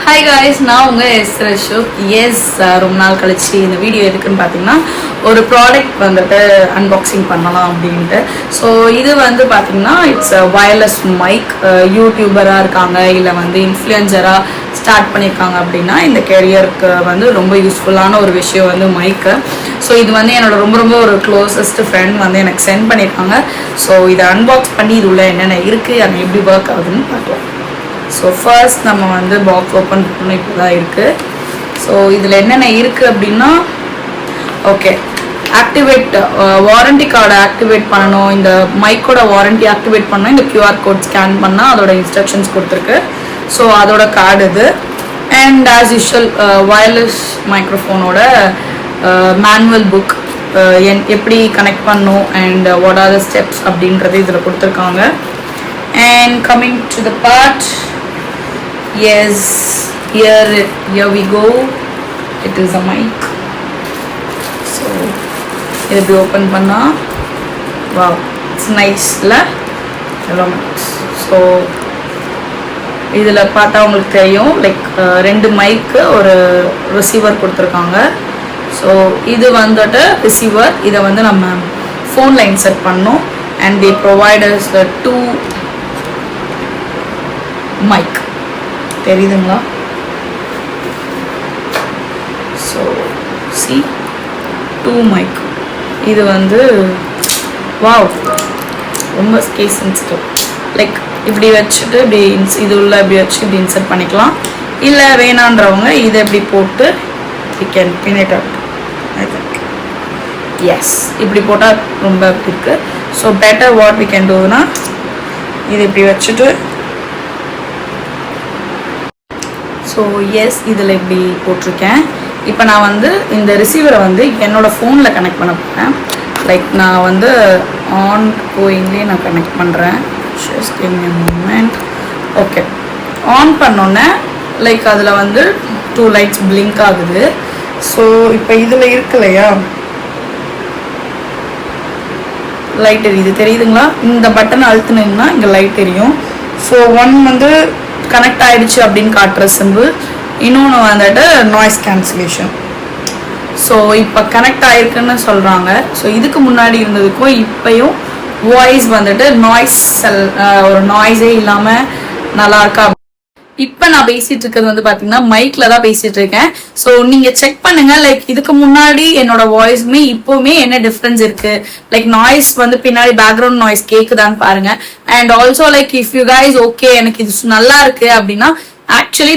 Hi guys, நான் உங்க Ezra Ashok. S ரொம்ப நாள் கழிச்சு இந்த வீடியோ எதுக்குன்னு பார்த்தீங்கன்னா ஒரு ப்ராடக்ட் வந்துட்டு அன்பாக்சிங் பண்ணலாம் அப்படின்ட்டு. ஸோ இது வந்து பார்த்தீங்கன்னா இட்ஸ் வயர்லெஸ் மைக். யூடியூபராக இருக்காங்க இல்லை வந்து இன்ஃப்ளூயன்சராக ஸ்டார்ட் பண்ணியிருக்காங்க அப்படின்னா இந்த கெரியருக்கு வந்து ரொம்ப யூஸ்ஃபுல்லான ஒரு விஷயம் வந்து மைக்கு. ஸோ இது வந்து என்னோட ரொம்ப ரொம்ப ஒரு க்ளோசஸ்ட் ஃப்ரெண்ட் வந்து எனக்கு சென்ட் பண்ணியிருக்காங்க. ஸோ இதை அன்பாக்ஸ் பண்ணி இது உள்ள என்னென்ன இருக்குது அது எப்படி ஒர்க் ஆகுதுன்னு பார்க்கலாம். ஸோ ஃபர்ஸ்ட் நம்ம வந்து பாக்ஸ் ஓப்பன் பண்ணணும். இப்போ தான் இருக்குது. ஸோ இதில் என்னென்ன இருக்குது அப்படின்னா ஓகே ஆக்டிவேட் வாரண்டி கார்டை ஆக்டிவேட் பண்ணணும். இந்த மைக்கோட வாரண்டி ஆக்டிவேட் பண்ணணும். இந்த கியூஆர் கோட் ஸ்கேன் பண்ணால் அதோட இன்ஸ்ட்ரக்ஷன்ஸ் கொடுத்துருக்கு. ஸோ அதோட கார்டு இது. அண்ட் ஆஸ் யூஷுவல் வயர்லெஸ் மைக்ரோஃபோனோட மேனுவல் புக் எப்படி கனெக்ட் பண்ணணும் and what are the steps அப்படின்றது இதில் கொடுத்துருக்காங்க. And coming to the part, yes, here we go. It is a mic. So இது எப்படி ஓப்பன் பண்ணா wow, it's nice la elements. So இதில் பார்த்தா உங்களுக்கு தெரியும் லைக் ரெண்டு மைக்கு ஒரு ரிசீவர் கொடுத்துருக்காங்க. ஸோ இது வந்துட்டு ரிசீவர். இதை வந்து நம்ம ஃபோனில் இன்சர்ட் பண்ணோம். And they provide us the two mic தெரியுதுங்களா? So see two mic. இது வந்து வாவ் ரொம்ப கேஸ் சென்சிட்டிவ். லைக் இப்படி வச்சுட்டு இப்படி இது உள்ள இப்படி வச்சு இப்படி இன்சர்ட் பண்ணிக்கலாம். இல்லை வேணான்றவங்க இதை இப்படி போட்டு you can pin it out. I think is இப்படி போட்டால் ரொம்ப இருக்கு. So better what we can டூனா இது இப்படி வச்சுட்டு ஸோ எஸ் இதில் இப்படி போட்டிருக்கேன். இப்போ நான் வந்து இந்த ரிசீவரை வந்து என்னோடய ஃபோனில் கனெக்ட் பண்ண போகிறேன். லைக் நான் வந்து ஆன் கோயிங்லேயே நான் கனெக்ட் பண்ணுறேன். Just give me a moment. Okay on பண்ணோன்னே லைக் அதில் வந்து 2 லைட்ஸ் பிளிங்க் ஆகுது. ஸோ இப்போ இதில் இருக்கு இல்லையா லைட் எரியுது தெரியுதுங்களா? இந்த பட்டன் அழுத்துனீங்கன்னா இங்கே லைட் எரியும். ஸோ ஒன் வந்து கனெக்ட் ஆகிடுச்சு அப்படின்னு காட்டுற சிம்பிள். இன்னொன்று வந்துட்டு நாய்ஸ் கேன்சலேஷன். ஸோ இப்போ கனெக்ட் ஆகிருக்குன்னு சொல்கிறாங்க. ஸோ இதுக்கு முன்னாடி இருந்ததுக்கும் இப்போயும் வாய்ஸ் வந்துட்டு ஒரு நாய்ஸே இல்லாமல் நல்லா இருக்கா. இப்போ நான் பேசிட்டு இருக்கிறது வந்து பார்த்தீங்கன்னா மைக்ல தான் பேசிட்டு இருக்கேன். ஸோ நீங்க செக் பண்ணுங்க லைக் இதுக்கு முன்னாடி என்னோட வாய்ஸுமே இப்போவுமே என்ன டிஃப்ரென்ஸ் இருக்கு. லைக் நாய்ஸ் வந்து பின்னாடி பேக்ரவுண்ட் நாய்ஸ் கேக்குதான்னு பாருங்க. And also like if you guys okay எனக்கு இது நல்லா இருக்கு அப்படின்னா ஆக்சுவலி